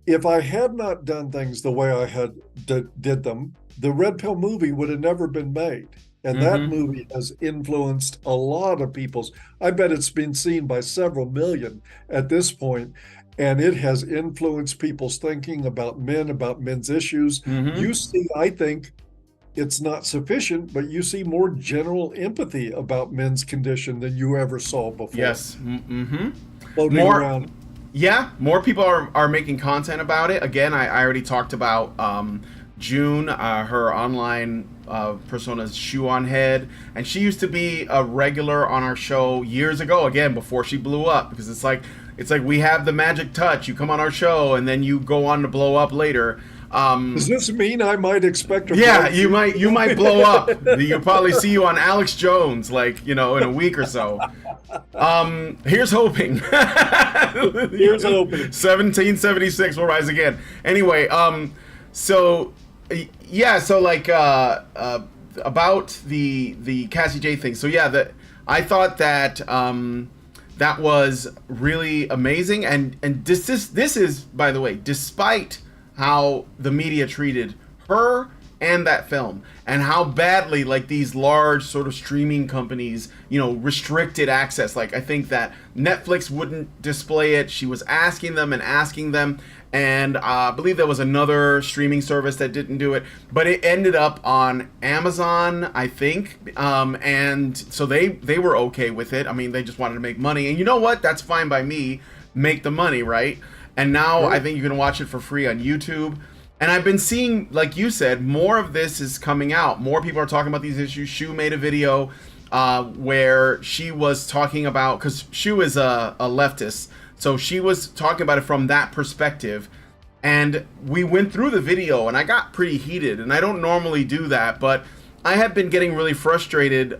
if I had not done things the way I had did them, the Red Pill movie would have never been made. And that movie has influenced a lot of people's. I bet it's been seen by several million at this point, and it has influenced people's thinking about men, about men's issues. You see, I think it's not sufficient, but you see more general empathy about men's condition than you ever saw before. Yes. Floating around. Yeah, more people are making content about it. Again, I already talked about June, her online persona's Shoe on Head, and she used to be a regular on our show years ago, again before she blew up, because it's like we have the magic touch. You come on our show and then you go on to blow up later. Does this mean I might expect a yeah, you might blow up. You'll probably see you on Alex Jones, like, in a week or so. Here's hoping. Here's hoping. 1776 will rise again. Anyway, so like about the Cassie J thing. So yeah, I thought that that was really amazing, and this is, by the way, despite how the media treated her and that film, and how badly like these large sort of streaming companies, restricted access. Like, I think that Netflix wouldn't display it. She was asking them, and I believe there was another streaming service that didn't do it, but it ended up on Amazon, I think, and so they were okay with it. I mean, they just wanted to make money, and you know what? That's fine by me. Make the money, right? And now I think you can watch it for free on YouTube. And I've been seeing, like you said, more of this is coming out. More people are talking about these issues. Shu made a video where she was talking about, because Shu is a leftist, so she was talking about it from that perspective. And we went through the video, and I got pretty heated. And I don't normally do that, but I have been getting really frustrated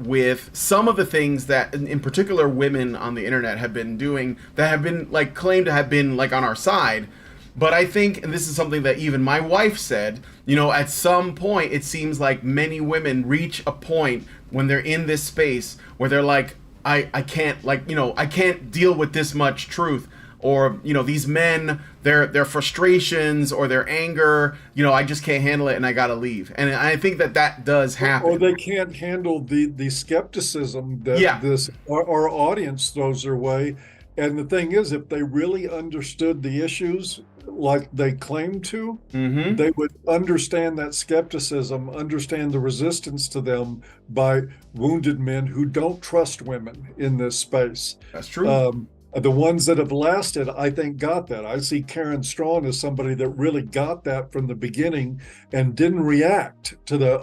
with some of the things that, in particular, women on the internet have been doing that have been like claimed to have been like on our side. But I think, and this is something that even my wife said, at some point it seems like many women reach a point when they're in this space where they're like, I can't, I can't deal with this much truth. Or, these men, their frustrations or their anger, I just can't handle it and I gotta leave. And I think that does happen. Or they can't handle the skepticism that our audience throws their way. And the thing is, if they really understood the issues like they claim to, they would understand that skepticism, understand the resistance to them by wounded men who don't trust women in this space. That's true. The ones that have lasted, I think, got that. I see Karen Strawn as somebody that really got that from the beginning and didn't react to that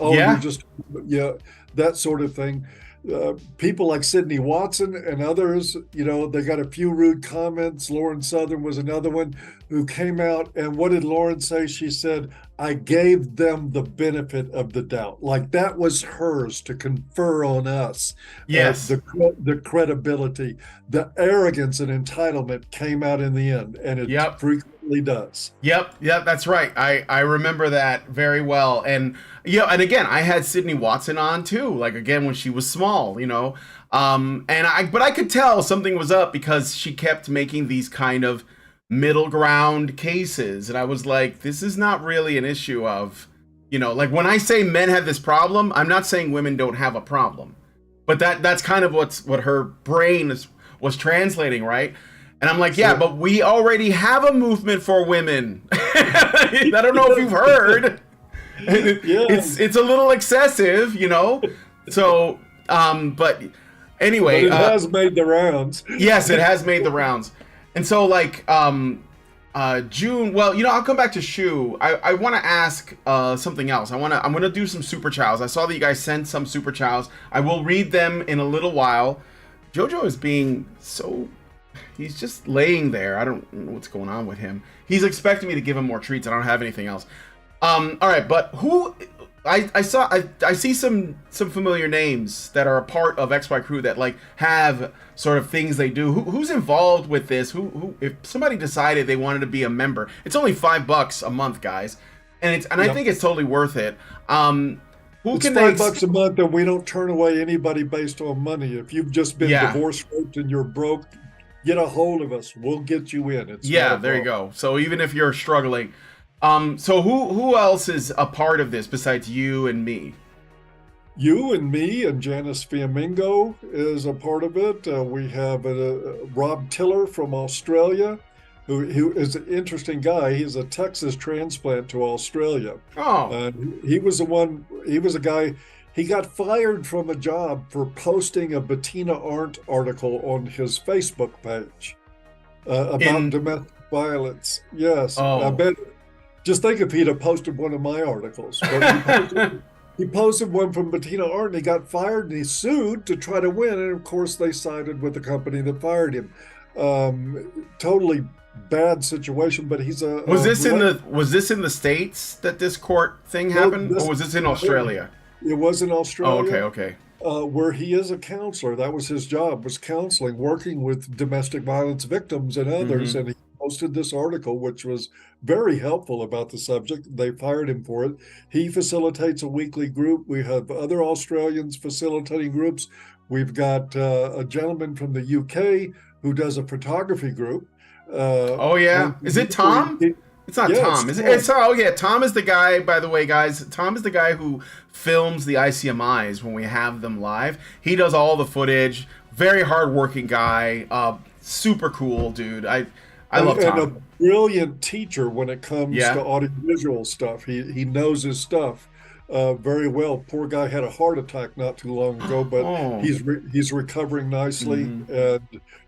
sort of thing. People like Sydney Watson and others, they got a few rude comments. Lauren Southern was another one who came out. And what did Lauren say? She said, I gave them the benefit of the doubt. Like that was hers to confer on us. Yes. The credibility, the arrogance and entitlement came out in the end. And it frequently does. Yep, that's right. I remember that very well. And and again, I had Sydney Watson on too, like again when she was small, but I could tell something was up because she kept making these kind of middle ground cases, and I was like, this is not really an issue of, like when I say men have this problem, I'm not saying women don't have a problem, but that's kind of what her brain was translating, right? And I'm like, but we already have a movement for women. I don't know if you've heard. It's a little excessive, so but anyway, but it has made the rounds. Yes, it has made the rounds. And so like June. Well, I'll come back to Shu. I want to ask something else. I'm gonna do some super chows. I saw that you guys sent some super chows. I will read them in a little while. Jojo is being so. He's just laying there. I don't know what's going on with him. He's expecting me to give him more treats. I don't have anything else. All right, but who? I see some familiar names that are a part of XYCrew that like have sort of things they do. Who's involved with this? Who if somebody decided they wanted to be a member, it's only $5 a month, guys, and I think it's totally worth it. It's $5 a month, and we don't turn away anybody based on money. If you've just been divorce raped and you're broke, get a hold of us. We'll get you in. It's there you go. So even if you're struggling. So who else is a part of this besides you and me? You and me and Janice Fiamingo is a part of it. We have Rob Tiller from Australia, who is an interesting guy. He's a Texas transplant to Australia. Oh. He was a guy, he got fired from a job for posting a Bettina Arndt article on his Facebook page about domestic violence. Yes, I bet. Just think if he'd have posted one of my articles. But he posted one from Bettina Arndt, and he got fired, and he sued to try to win. And of course, they sided with the company that fired him. Totally bad situation. But he's a was this in the States that this court thing happened, or was this in Australia? It was in Australia. Oh, okay. Where he is a counselor. That was his job, was counseling, working with domestic violence victims and others. And he posted this article, which was very helpful about the subject. They fired him for it. He facilitates a weekly group. We have other Australians facilitating groups. We've got a gentleman from the UK who does a photography group. Is it Tom? It's not Tom, is it? Tom is the guy, by the way, guys. Tom is the guy who films the ICMIs when we have them live. He does all the footage. Very hardworking guy. Super cool, dude. I love Tom. And a brilliant teacher when it comes to audiovisual stuff. He knows his stuff very well. Poor guy had a heart attack not too long ago, but he's recovering nicely, and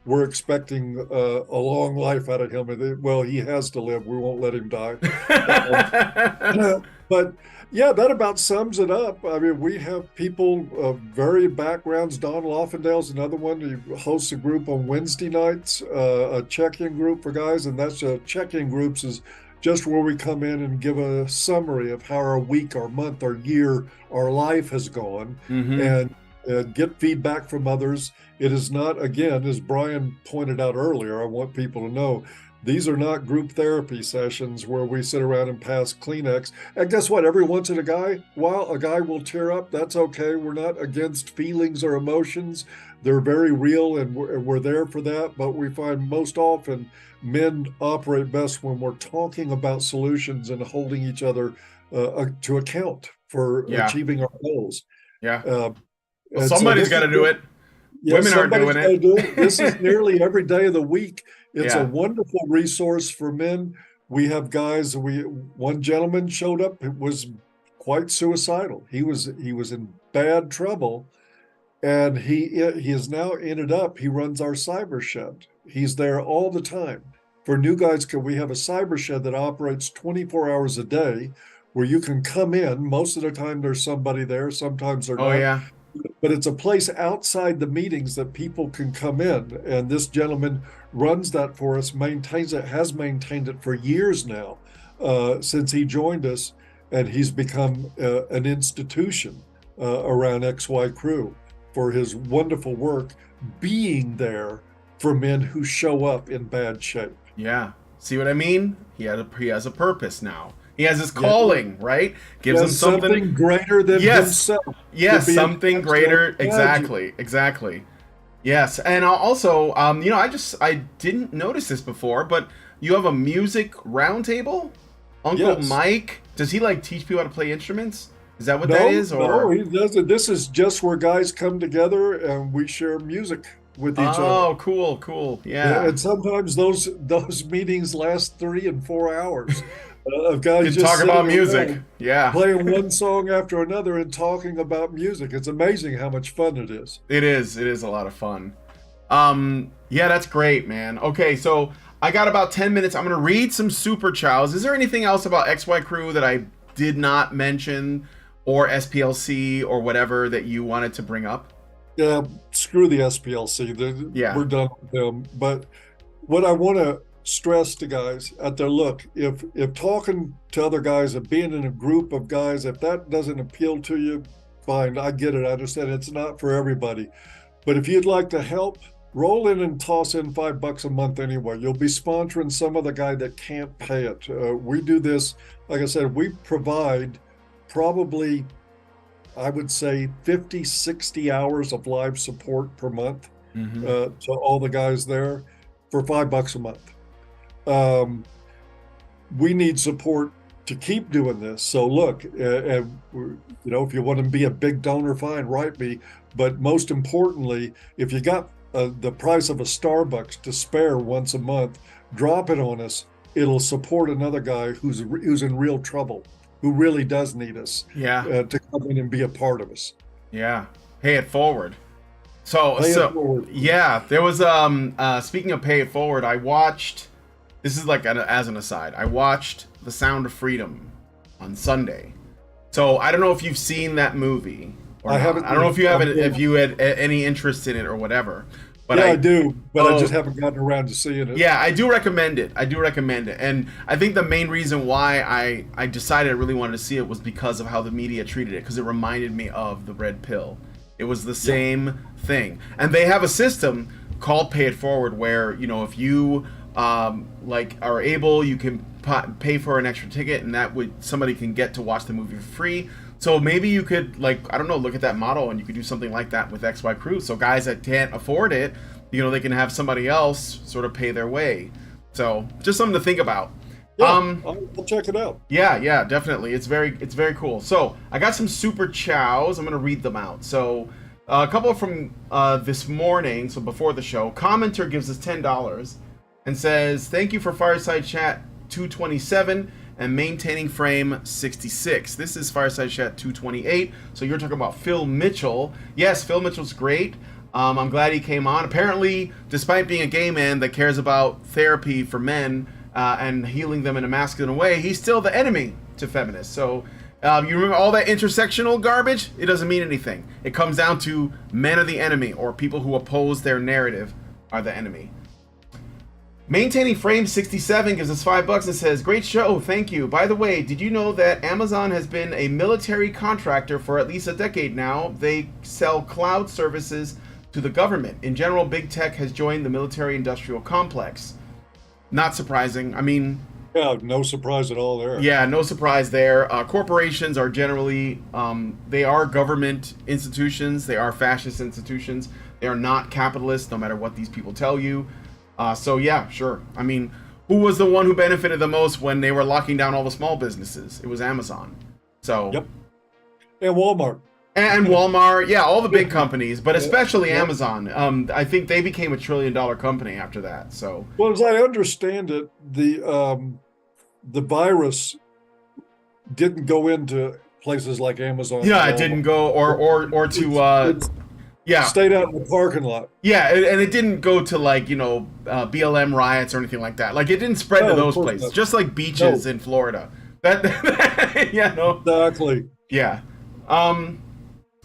we're expecting a long life out of him. Well, he has to live. We won't let him die. But yeah, that about sums it up. I mean, we have people of varied backgrounds. Don Laufendale's another one. He hosts a group on Wednesday nights, a check-in group for guys, and that's check-in groups is just where we come in and give a summary of how our week, our month, our year, our life has gone, and get feedback from others. It is not, again, as Brian pointed out earlier, I want people to know, these are not group therapy sessions where we sit around and pass Kleenex. And guess what? Every once in a while, a guy will tear up. That's okay. We're not against feelings or emotions. They're very real, and we're there for that. But we find most often men operate best when we're talking about solutions and holding each other to account for achieving our goals. Well, somebody's got to do it. Women aren't doing it. This is nearly every day of the week. It's a wonderful resource for men. We have guys. One gentleman showed up. It was quite suicidal. He was in bad trouble, and he has now ended up. He runs our cyber shed. He's there all the time. For new guys, we have a cyber shed that operates 24 hours a day, where you can come in. Most of the time, there's somebody there. Sometimes they're not. But it's a place outside the meetings that people can come in. And this gentleman runs that for us, maintains it, has maintained it for years now, since he joined us. And he's become an institution around XYCrew for his wonderful work, being there for men who show up in bad shape. Yeah. See what I mean? He has a purpose now. He has his calling, right? Gives him something greater than himself. Yes, something greater. Exactly. Yes, and also, I didn't notice this before, but you have a music roundtable. Uncle Mike, does he teach people how to play instruments? Is that what that is? No, he doesn't. This is just where guys come together and we share music with each other. Oh, cool. Yeah. And sometimes those meetings last 3 and 4 hours. Of guys just talk about music, playing one song after another and talking about music. It's amazing how much fun it is. It is a lot of fun. That's great, man. Okay, so I got about 10 minutes. I'm going to read some super chows. Is there anything else about XYCrew that I did not mention, or SPLC or whatever that you wanted to bring up? Yeah, screw the SPLC. Yeah. We're done with them. But what I want to stress to guys out there, look, if talking to other guys and being in a group of guys, if that doesn't appeal to you, fine. I get it. I understand it's not for everybody. But if you'd like to help, roll in and toss in $5 a month anyway. You'll be sponsoring some other guy that can't pay it. We do this, like I said, we provide probably, I would say 50, 60 hours of live support per month to all the guys there for $5 a month. We need support to keep doing this. So look, if you want to be a big donor, fine, write me. But most importantly, if you got the price of a Starbucks to spare once a month, drop it on us. It'll support another guy who's in real trouble, who really does need us. Yeah. To come in and be a part of us. Yeah. Pay it forward. So yeah, there was speaking of pay it forward, I watched. This is like as an aside. I watched The Sound of Freedom on Sunday. So I don't know if you've seen that movie. I haven't. I don't know if you haven't. If you had any interest in it or whatever. But yeah, I do, but I just haven't gotten around to seeing it. Yeah, I do recommend it. And I think the main reason why I decided I really wanted to see it was because of how the media treated it, because it reminded me of the Red Pill. It was the same thing. And they have a system called Pay It Forward where, if you are able, you can pay for an extra ticket, and that would somebody can get to watch the movie for free. So maybe you could, look at that model, and you could do something like that with XYCrew. So guys that can't afford it, they can have somebody else sort of pay their way. So just something to think about. Yeah, I'll check it out. Yeah, definitely. It's very cool. So I got some super chows. I'm going to read them out. So a couple from this morning, so before the show. Commenter gives us $10 and says, thank you for Fireside Chat 227 and maintaining frame 66. This is Fireside Chat 228. So you're talking about Phil Mitchell. Yes, Phil Mitchell's great. I'm glad he came on. Apparently, despite being a gay man that cares about therapy for men and healing them in a masculine way, he's still the enemy to feminists. So you remember all that intersectional garbage? It doesn't mean anything. It comes down to men are the enemy, or people who oppose their narrative are the enemy. Maintaining Frame 67 gives us $5 and says, great show, thank you. By the way, did you know that Amazon has been a military contractor for at least a decade now? They sell cloud services to the government. In general, big tech has joined the military-industrial complex. Not surprising. I mean... Yeah, no surprise at all there. Yeah, no surprise there. Corporations are generally, they are government institutions. They are fascist institutions. They are not capitalist, no matter what these people tell you. So yeah, sure. I mean, who was the one who benefited the most when they were locking down all the small businesses? It was Amazon. So. Yep. And Walmart. And Walmart, yeah, all the big companies, but especially Amazon. I think they became $1 trillion company after that. So. Well, as I understand it, the virus didn't go into places like Amazon. Yeah, it didn't go, or to. Yeah. Stayed out in the parking lot. Yeah, and it didn't go to BLM riots or anything like that. Like, it didn't spread to those places. Not. Just like beaches in Florida. Yeah, no. Exactly. Yeah.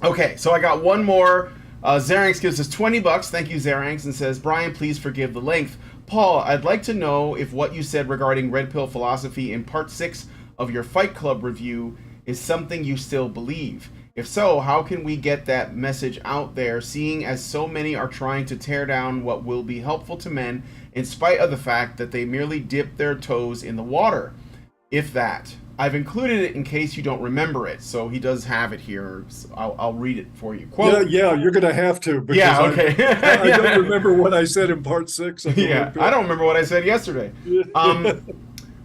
Okay, so I got one more. Zaranx gives us $20. Thank you, Zaranx, and says, Brian, please forgive the length. Paul, I'd like to know if what you said regarding Red Pill philosophy in part 6 of your Fight Club review is something you still believe. If so, how can we get that message out there, seeing as so many are trying to tear down what will be helpful to men, in spite of the fact that they merely dip their toes in the water? If that. I've included it in case you don't remember it, so he does have it here. So I'll read it for you. Quote, yeah, you're going to have to. Because yeah, okay. I don't remember what I said in part 6. Yeah, I don't remember what I said yesterday.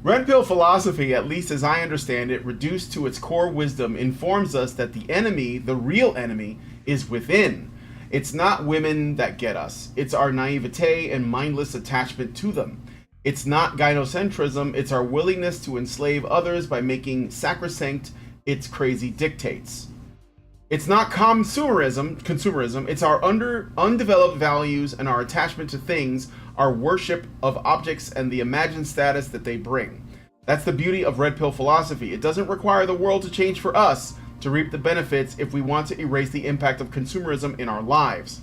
Red Pill philosophy, at least as I understand it, reduced to its core wisdom, informs us that the enemy, the real enemy, is within. It's not women that get us. It's our naivete and mindless attachment to them. It's not gynocentrism. It's our willingness to enslave others by making sacrosanct its crazy dictates. It's not consumerism. It's our undeveloped values and our attachment to things, our worship of objects and the imagined status that they bring. That's the beauty of red pill philosophy. It doesn't require the world to change for us to reap the benefits if we want to erase the impact of consumerism in our lives.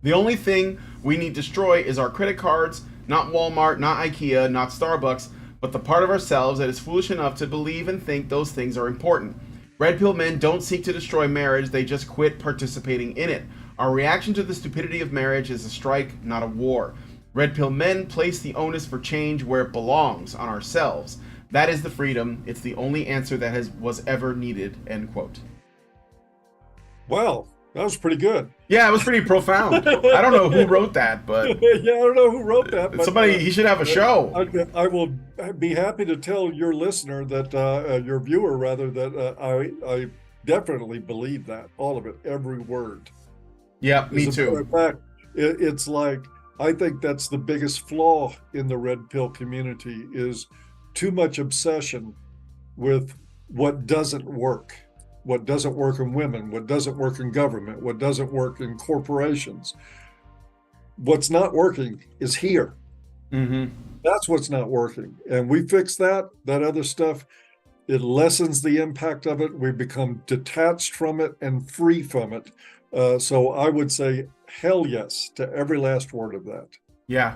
The only thing we need to destroy is our credit cards, not Walmart, not IKEA, not Starbucks, but the part of ourselves that is foolish enough to believe and think those things are important. Red pill men don't seek to destroy marriage, they just quit participating in it. Our reaction to the stupidity of marriage is a strike, not a war. Red pill men place the onus for change where it belongs, on ourselves. That is the freedom. It's the only answer that was ever needed, end quote. Wow, that was pretty good. Yeah, it was pretty profound. I don't know who wrote that, but Yeah, I don't know who wrote that. But, somebody, he should have a show. I will be happy to tell your listener that, your viewer rather, that I definitely believe that, all of it, every word. Yeah, me As a matter too. of fact, it's like, I think that's the biggest flaw in the red pill community is too much obsession with what doesn't work in women, what doesn't work in government, what doesn't work in corporations. What's not working is here. Mm-hmm. That's what's not working. And we fix that other stuff, it lessens the impact of it. We become detached from it and free from it. So I would say hell yes to every last word of that. Yeah.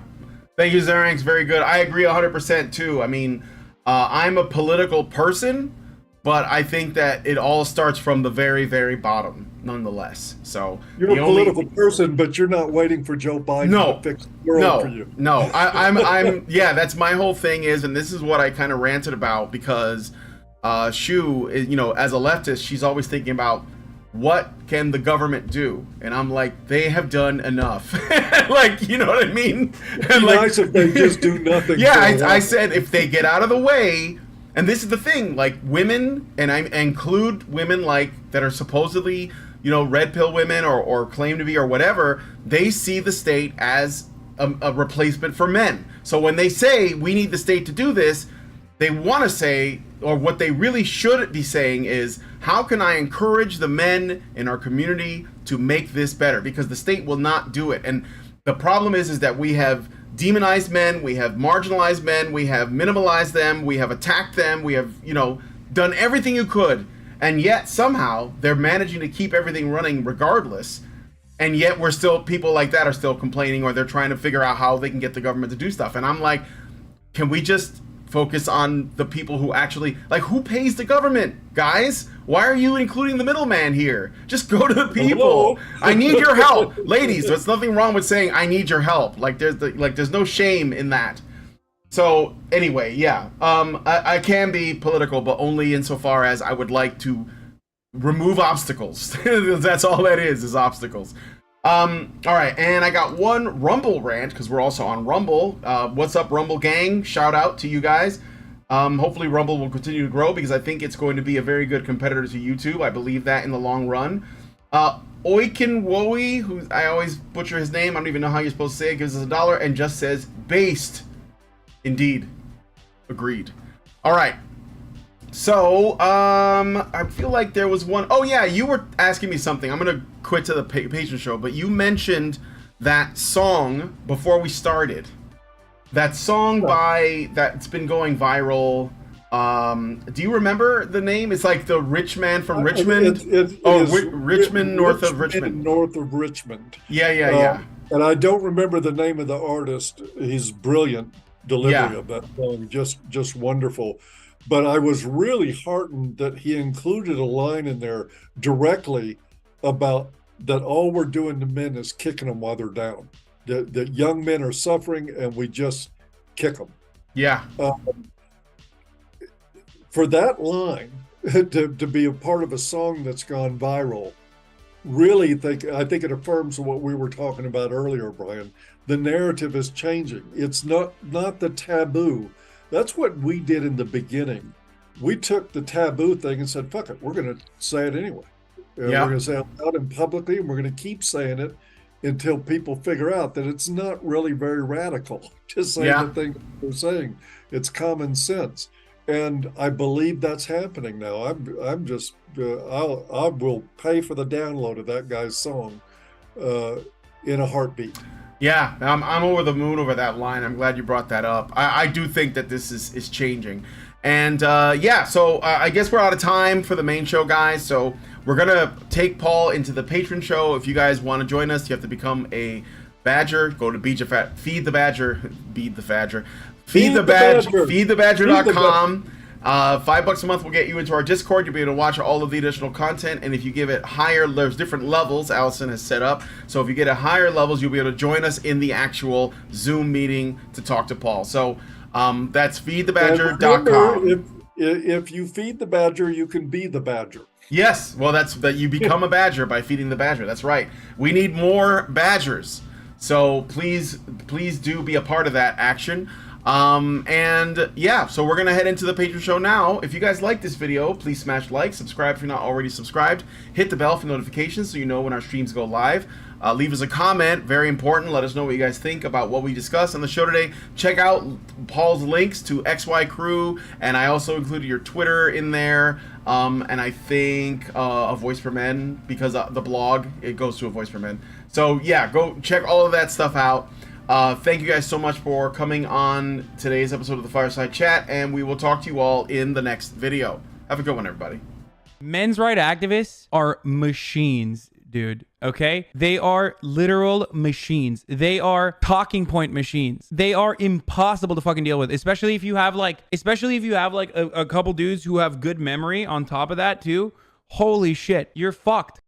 Thank you, Zeranx. Very good. I agree 100% too. I mean, I'm a political person, but I think that it all starts from the very, very bottom, nonetheless. So you're a political person, but you're not waiting for Joe Biden to fix the world for you. No, I'm yeah, that's my whole thing is, and this is what I kind of ranted about because Shu, you know, as a leftist, she's always thinking about what can the government do, and I'm like, they have done enough. Like, you know what I mean? It'd be like, nice if they just do nothing. Yeah, I said if they get out of the way. And this is the thing, like women, and I include women like that are supposedly, you know, red pill women or claim to be or whatever, they see the state as a replacement for men. So when they say we need the state to do this, they want to say, or what they really should be saying is, how can I encourage the men in our community to make this better? Because the state will not do it. And the problem is that we have demonized men, we have marginalized men, we have minimalized them, we have attacked them, we have, you know, done everything you could, and yet somehow they're managing to keep everything running regardless, and yet we're still, people like that are still complaining, or they're trying to figure out how they can get the government to do stuff. And I'm like, can we just focus on the people who actually, like, who pays the government, guys? Why are you including the middleman here? Just go to the people. Hello? I need your help. Ladies, there's nothing wrong with saying I need your help. Like there's no shame in that. So anyway, yeah. I can be political, but only insofar as I would like to remove obstacles. That's all that is obstacles. All right, and I got one Rumble rant because we're also on Rumble. What's up, Rumble gang? Shout out to you guys. Hopefully Rumble will continue to grow because I think it's going to be a very good competitor to YouTube. I believe that in the long run. Oikinwowi, who I always butcher his name, I don't even know how you're supposed to say it, gives us $1 and just says based. Indeed. Agreed. All right. So, I feel like there was one. Oh yeah, you were asking me something. I'm gonna quit to the patron show, but you mentioned that song before we started. That song that's been going viral. Do you remember the name? It's like the Rich Man from Richmond. Richmond, north of Richmond. North of Richmond. Yeah. And I don't remember the name of the artist. He's brilliant delivery of that song, just wonderful. But I was really heartened that he included a line in there directly about that all we're doing to men is kicking them while they're down. That young men are suffering and we just kick them. Yeah. For that line to be a part of a song that's gone viral, really I think it affirms what we were talking about earlier, Brian. The narrative is changing. It's not the taboo. That's what we did in the beginning. We took the taboo thing and said, fuck it, we're going to say it anyway. We're going to say it out and publicly, and we're going to keep saying it until people figure out that it's not really very radical to say the thing we're saying. It's common sense. and I believe that's happening now. I'm just I will pay for the download of that guy's song in a heartbeat. Yeah, I'm over the moon over that line. I'm glad you brought that up. I do think that this is changing. And yeah, so I guess we're out of time for the main show, guys. So we're going to take Paul into the patron show. If you guys want to join us, you have to become a badger. Go to Feed the Badger. Feedthebadger.com. $5 a month will get you into our Discord. You'll be able to watch all of the additional content, and if you give it higher, there's different levels Allison has set up. So if you get at higher levels, you'll be able to join us in the actual Zoom meeting to talk to Paul. So that's feedthebadger.com. If you feed the badger, you can be the badger. Yes, well, that's that you become a badger by feeding the badger. That's right. We need more badgers. So please do be a part of that action. And yeah, so we're gonna head into the Patreon show now. If you guys like this video, please smash like, subscribe if you're not already subscribed, hit the bell for notifications so you know when our streams go live. Leave us a comment, very important. Let us know what you guys think about what we discussed on the show today. Check out Paul's links to XYCrew, and I also included your Twitter in there, and I think A Voice for Men, because the blog, it goes to A Voice for Men. So yeah, go check all of that stuff out. Thank you guys so much for coming on today's episode of the Fireside Chat, and we will talk to you all in the next video. Have a good one, everybody. Men's rights activists are machines, dude. Okay? They are literal machines. They are talking point machines. They are impossible to fucking deal with, especially if you have like a couple dudes who have good memory on top of that too. Holy shit, you're fucked.